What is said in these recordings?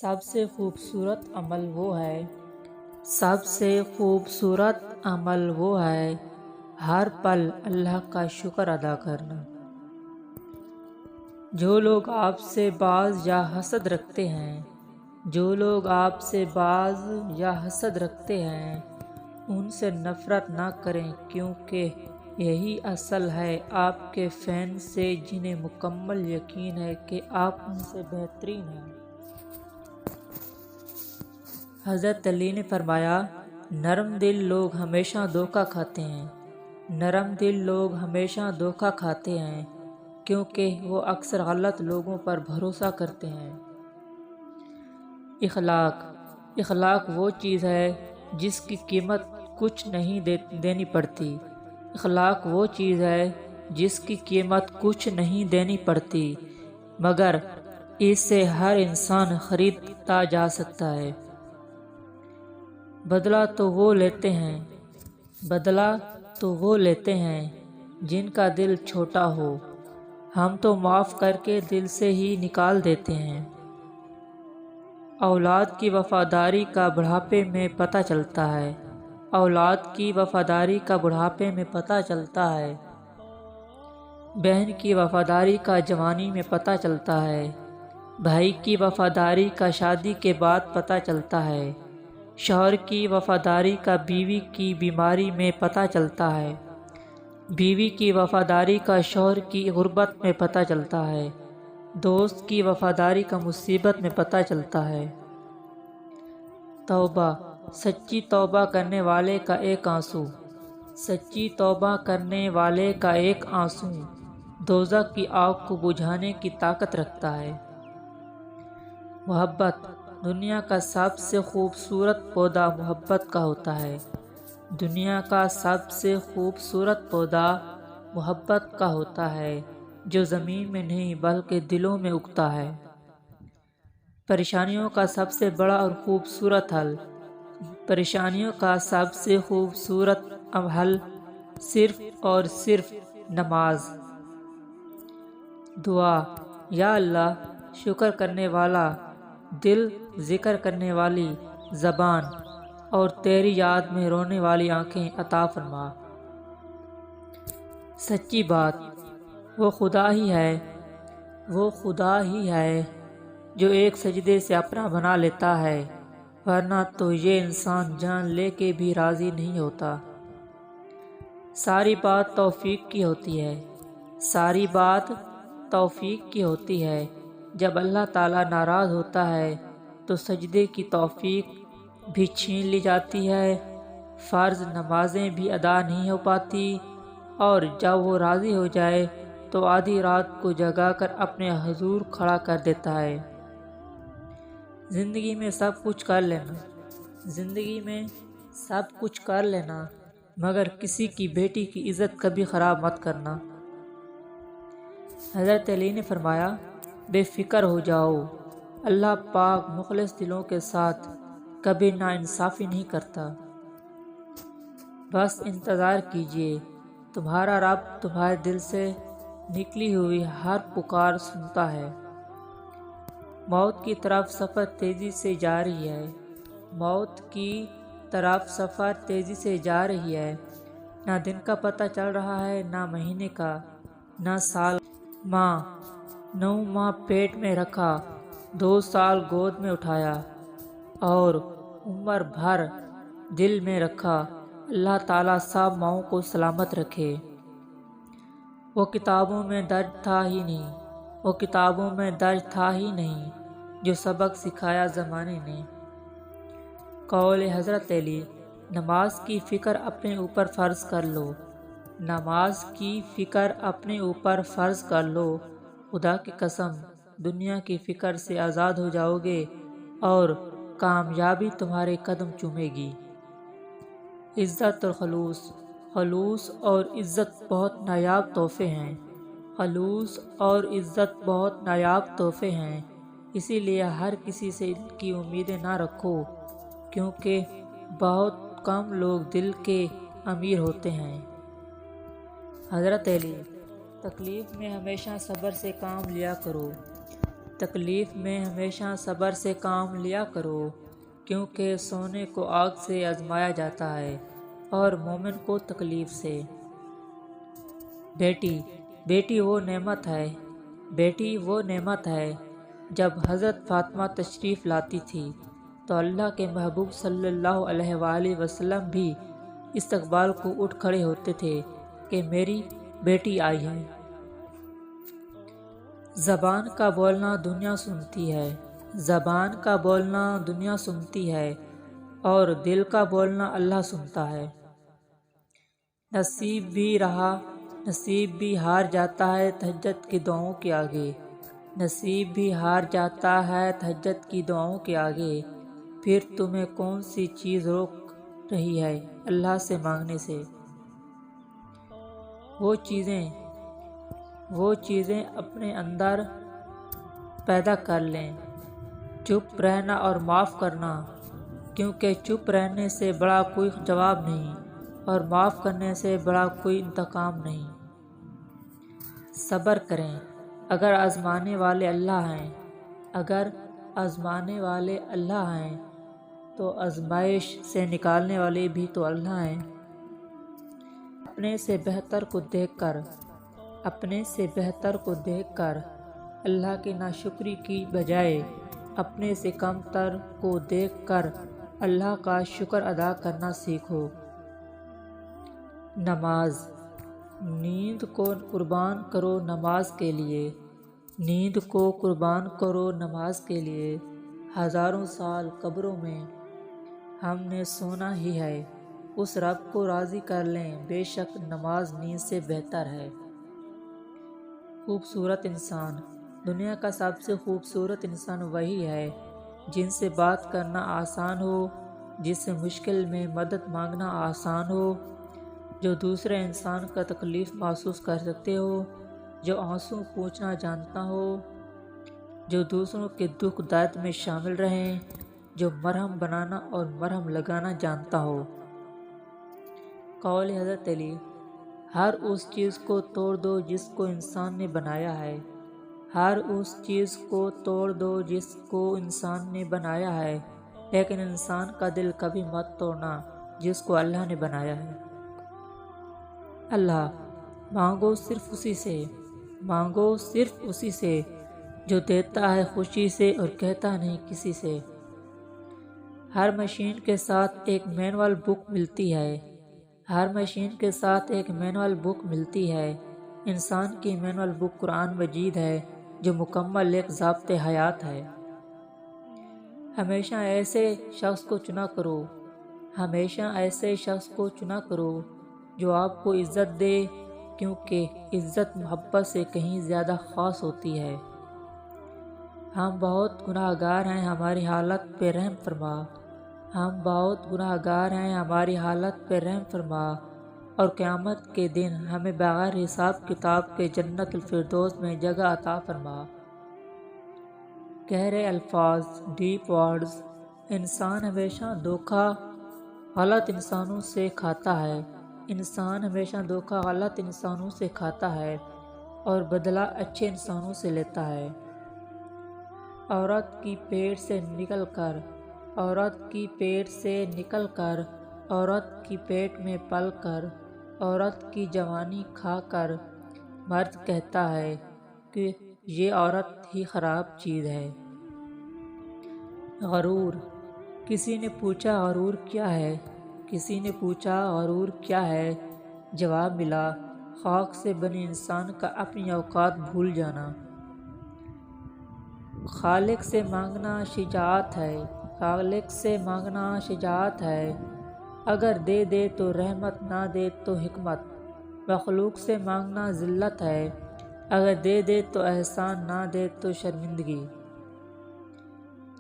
سب سے خوبصورت عمل وہ ہے سب سے خوبصورت عمل وہ ہے ہر پل اللہ کا شکر ادا کرنا۔ جو لوگ آپ سے باز یا حسد رکھتے ہیں جو لوگ آپ سے باز یا حسد رکھتے ہیں ان سے نفرت نہ کریں، کیونکہ یہی اصل ہے آپ کے فین سے جنہیں مکمل یقین ہے کہ آپ ان سے بہترین ہیں۔ حضرت علی نے فرمایا، نرم دل لوگ ہمیشہ دھوکہ کھاتے ہیں، نرم دل لوگ ہمیشہ دھوکہ کھاتے ہیں کیونکہ وہ اکثر غلط لوگوں پر بھروسہ کرتے ہیں۔ اخلاق وہ چیز ہے جس کی قیمت کچھ نہیں دینی پڑتی۔ اخلاق وہ چیز ہے جس کی قیمت کچھ نہیں دینی پڑتی، مگر اس سے ہر انسان خریدا جا سکتا ہے۔ بدلہ تو وہ لیتے ہیں جن کا دل چھوٹا ہو، ہم تو معاف کر کے دل سے ہی نکال دیتے ہیں۔ اولاد کی وفاداری کا بڑھاپے میں پتہ چلتا ہے، اولاد کی وفاداری کا بڑھاپے میں پتہ چلتا ہے، بہن کی وفاداری کا جوانی میں پتہ چلتا ہے، بھائی کی وفاداری کا شادی کے بعد پتہ چلتا ہے، شوہر کی وفاداری کا بیوی کی بیماری میں پتہ چلتا ہے، بیوی کی وفاداری کا شوہر کی غربت میں پتہ چلتا ہے، دوست کی وفاداری کا مصیبت میں پتہ چلتا ہے۔ توبہ، سچی توبہ کرنے والے کا ایک آنسو، سچی توبہ کرنے والے کا ایک آنسو دوزخ کی آگ کو بجھانے کی طاقت رکھتا ہے۔ محبت، دنیا کا سب سے خوبصورت پودا محبت کا ہوتا ہے، دنیا کا سب سے خوبصورت پودا محبت کا ہوتا ہے جو زمین میں نہیں بلکہ دلوں میں اگتا ہے۔ پریشانیوں کا سب سے بڑا اور خوبصورت حل، پریشانیوں کا سب سے خوبصورت حل صرف اور صرف نماز۔ دعا، یا اللہ، شکر کرنے والا دل، ذکر کرنے والی زبان اور تیری یاد میں رونے والی آنکھیں عطا فرما۔ سچی بات، وہ خدا ہی ہے جو ایک سجدے سے اپنا بنا لیتا ہے، ورنہ تو یہ انسان جان لے کے بھی راضی نہیں ہوتا۔ ساری بات توفیق کی ہوتی ہے، ساری بات توفیق کی ہوتی ہے۔ جب اللہ تعالیٰ ناراض ہوتا ہے تو سجدے کی توفیق بھی چھین لی جاتی ہے، فرض نمازیں بھی ادا نہیں ہو پاتی، اور جب وہ راضی ہو جائے تو آدھی رات کو جگا کر اپنے حضور کھڑا کر دیتا ہے۔ زندگی میں سب کچھ کر لینا مگر کسی کی بیٹی کی عزت کبھی خراب مت کرنا۔ حضرت علی نے فرمایا، بے فکر ہو جاؤ، اللہ پاک مخلص دلوں کے ساتھ کبھی ناانصافی نہیں کرتا۔ بس انتظار کیجئے، تمہارا رب تمہارے دل سے نکلی ہوئی ہر پکار سنتا ہے۔ موت کی طرف سفر تیزی سے جا رہی ہے، موت کی طرف سفر تیزی سے جا رہی ہے، نہ دن کا پتہ چل رہا ہے، نہ مہینے کا، نہ سال کا۔ 9 ماہ پیٹ میں رکھا، 2 سال گود میں اٹھایا اور عمر بھر دل میں رکھا۔ اللہ تعالیٰ سب ماؤں کو سلامت رکھے۔ وہ کتابوں میں درج تھا ہی نہیں جو سبق سکھایا زمانے نے۔ قول حضرت علی، نماز کی فکر اپنے اوپر فرض کر لو، نماز کی فکر اپنے اوپر فرض کر لو، خدا کی قسم دنیا کی فکر سے آزاد ہو جاؤ گے اور کامیابی تمہارے قدم چومے گی۔ عزت اور خلوص اور عزت بہت نایاب تحفے ہیں، خلوص اور عزت بہت نایاب تحفے ہیں، اسی لیے ہر کسی سے ان کی امیدیں نہ رکھو، کیونکہ بہت کم لوگ دل کے امیر ہوتے ہیں۔ حضرت علی، تکلیف میں ہمیشہ صبر سے کام لیا کرو، تکلیف میں ہمیشہ صبر سے کام لیا کرو، کیونکہ سونے کو آگ سے آزمایا جاتا ہے اور مومن کو تکلیف سے۔ بیٹی وہ نعمت ہے۔ جب حضرت فاطمہ تشریف لاتی تھی تو اللہ کے محبوب صلی اللہ علیہ وآلہ وسلم بھی استقبال کو اٹھ کھڑے ہوتے تھے کہ میری بیٹی آئی ہے۔ زبان کا بولنا دنیا سنتی ہے اور دل کا بولنا اللہ سنتا ہے۔ نصیب بھی ہار جاتا ہے تہجد کی دعاؤں کے آگے، پھر تمہیں کون سی چیز روک رہی ہے اللہ سے مانگنے سے؟ وہ چیزیں اپنے اندر پیدا کر لیں، چپ رہنا اور معاف کرنا، کیونکہ چپ رہنے سے بڑا کوئی جواب نہیں اور معاف کرنے سے بڑا کوئی انتقام نہیں۔ صبر کریں، اگر آزمانے والے اللہ ہیں تو آزمائش سے نکالنے والے بھی تو اللہ ہیں۔ اپنے سے بہتر کو دیکھ کر اللہ کی ناشکری کی بجائے اپنے سے کم تر کو دیکھ کر اللہ کا شکر ادا کرنا سیکھو۔ نماز، نیند کو قربان کرو نماز کے لیے، ہزاروں سال قبروں میں ہم نے سونا ہی ہے، اس رب کو راضی کر لیں، بے شک نماز نیند سے بہتر ہے۔ خوبصورت انسان، دنیا کا سب سے خوبصورت انسان وہی ہے جن سے بات کرنا آسان ہو، جس سے مشکل میں مدد مانگنا آسان ہو، جو دوسرے انسان کا تکلیف محسوس کر سکتے ہو، جو آنسو پوچھنا جانتا ہو، جو دوسروں کے دکھ درد میں شامل رہیں، جو مرہم بنانا اور مرہم لگانا جانتا ہو۔ قول حضرت علی: ہر اس چیز کو توڑ دو جس کو انسان نے بنایا ہے، لیکن انسان کا دل کبھی مت توڑنا جس کو اللہ نے بنایا ہے۔ اللہ، مانگو صرف اسی سے جو دیتا ہے خوشی سے اور کہتا نہیں کسی سے۔ ہر مشین کے ساتھ ایک مینول بک ملتی ہے، انسان کی مینول بک قرآن مجید ہے جو مکمل ایک ضابط حیات ہے۔ ہمیشہ ایسے شخص کو چنا کرو جو آپ کو عزت دے، کیونکہ عزت محبت سے کہیں زیادہ خاص ہوتی ہے۔ ہم بہت گناہ گار ہیں، ہماری حالت پہ رحم فرما، اور قیامت کے دن ہمیں بغیر حساب کتاب کے جنت الفردوس میں جگہ عطا فرما۔ گہرے الفاظ، ڈیپ ورڈز۔ انسان ہمیشہ دھوکہ غلط انسانوں سے کھاتا ہے اور بدلہ اچھے انسانوں سے لیتا ہے۔ عورت کی پیٹ سے نکل کر، عورت کی پیٹ میں پل کر، عورت کی جوانی کھا کر مرد کہتا ہے کہ یہ عورت ہی خراب چیز ہے۔ غرور۔ کسی نے پوچھا غرور کیا ہے؟ جواب ملا، خاک سے بنے انسان کا اپنی اوقات بھول جانا۔ خالق سے مانگنا شجاعت ہے، اگر دے دے تو رحمت، نہ دے تو حکمت۔ مخلوق سے مانگنا ذلت ہے، اگر دے دے تو احسان، نہ دے تو شرمندگی۔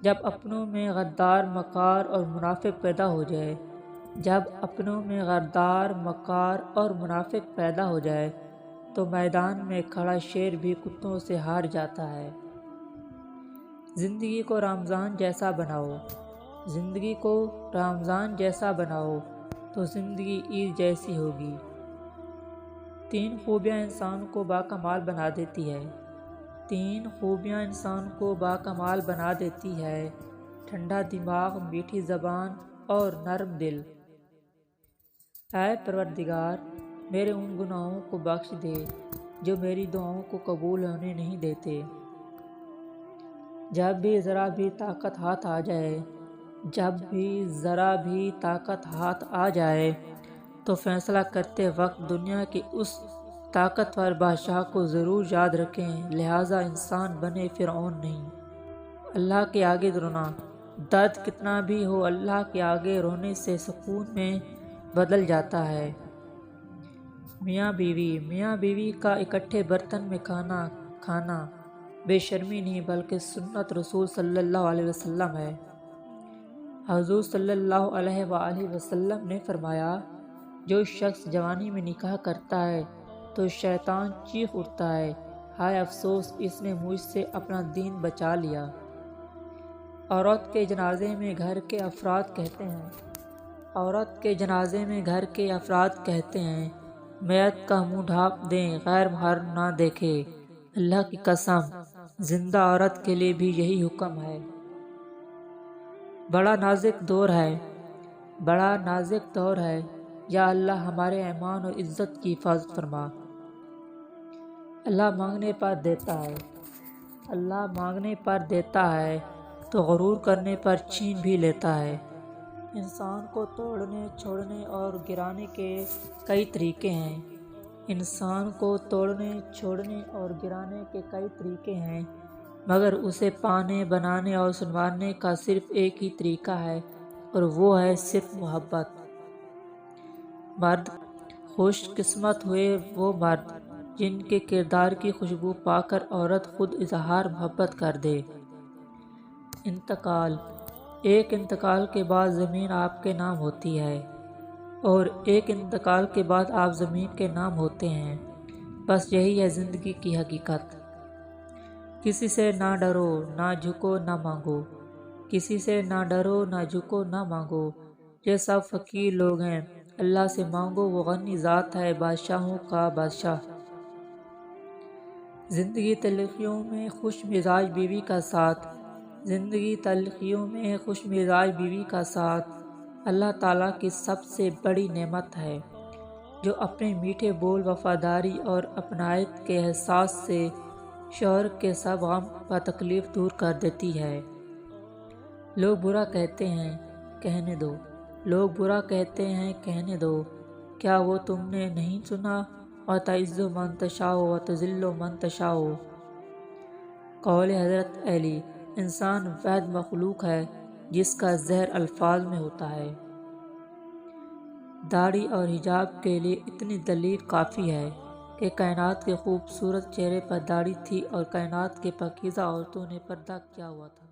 جب اپنوں میں غدار، مکار اور منافق پیدا ہو جائے تو میدان میں کھڑا شیر بھی کتوں سے ہار جاتا ہے۔ زندگی کو رمضان جیسا بناؤ تو زندگی عید جیسی ہوگی۔ 3 خوبیاں انسان کو باکمال بنا دیتی ہے۔ 3 خوبیاں انسان کو باکمال بنا دیتی ہے: ٹھنڈا دماغ، میٹھی زبان اور نرم دل۔ اے پروردگار، میرے ان گناہوں کو بخش دے جو میری دعاؤں کو قبول ہونے نہیں دیتے۔ جب بھی ذرا بھی طاقت ہاتھ آ جائے تو فیصلہ کرتے وقت دنیا کے اس طاقتور بادشاہ کو ضرور یاد رکھیں، لہٰذا انسان بنے فرعون نہیں۔ اللہ کے آگے رونا، درد کتنا بھی ہو اللہ کے آگے رونے سے سکون میں بدل جاتا ہے۔ میاں بیوی کا اکٹھے برتن میں کھانا بے شرمی نہیں بلکہ سنت رسول صلی اللہ علیہ وسلم ہے۔ حضور صلی اللہ علیہ وآلہ وسلم نے فرمایا، جو شخص جوانی میں نکاح کرتا ہے تو شیطان چیخ اٹھتا ہے، ہائے افسوس، اس نے مجھ سے اپنا دین بچا لیا۔ عورت کے جنازے میں گھر کے افراد کہتے ہیں، میت کا منہ ڈھانپ دیں، غیر محرم نہ دیکھے۔ اللہ کی قسم، زندہ عورت کے لیے بھی یہی حکم ہے۔ بڑا نازک دور ہے، یا اللہ ہمارے ایمان اور عزت کی حفاظت فرما۔ اللہ مانگنے پر دیتا ہے تو غرور کرنے پر چھین بھی لیتا ہے۔ انسان کو توڑنے، چھوڑنے اور گرانے کے کئی طریقے ہیں، مگر اسے پانے، بنانے اور سنوارنے کا صرف ایک ہی طریقہ ہے، اور وہ ہے صرف محبت۔ مرد خوش قسمت ہوئے وہ مرد جن کے کردار کی خوشبو پا کر عورت خود اظہار محبت کر دے۔ ایک انتقال کے بعد زمین آپ کے نام ہوتی ہے، اور ایک انتقال کے بعد آپ زمین کے نام ہوتے ہیں۔ بس یہی ہے زندگی کی حقیقت۔ کسی سے نہ ڈرو، نہ جھکو، نہ مانگو۔ یہ سب فقیر لوگ ہیں، اللہ سے مانگو، وہ غنی ذات ہے، بادشاہوں کا بادشاہ۔ زندگی تلخیوں میں خوش مزاج بیوی کا ساتھ اللہ تعالیٰ کی سب سے بڑی نعمت ہے، جو اپنے میٹھے بول، وفاداری اور اپنائیت کے احساس سے شوہر کے سب غم و تکلیف دور کر دیتی ہے۔ لوگ برا کہتے ہیں، کہنے دو، کیا وہ تم نے نہیں سنا؟ وَتَعِزُّ مَن تَشَاءُ وَتُذِلُّ مَن تَشَاءُ۔ قول حضرت علی، انسان واحد مخلوق ہے جس کا زہر الفاظ میں ہوتا ہے۔ داڑھی اور حجاب کے لیے اتنی دلیل کافی ہے کہ کائنات کے خوبصورت چہرے پر داڑھی تھی اور کائنات کے پاکیزہ عورتوں نے پردہ کیا ہوا تھا۔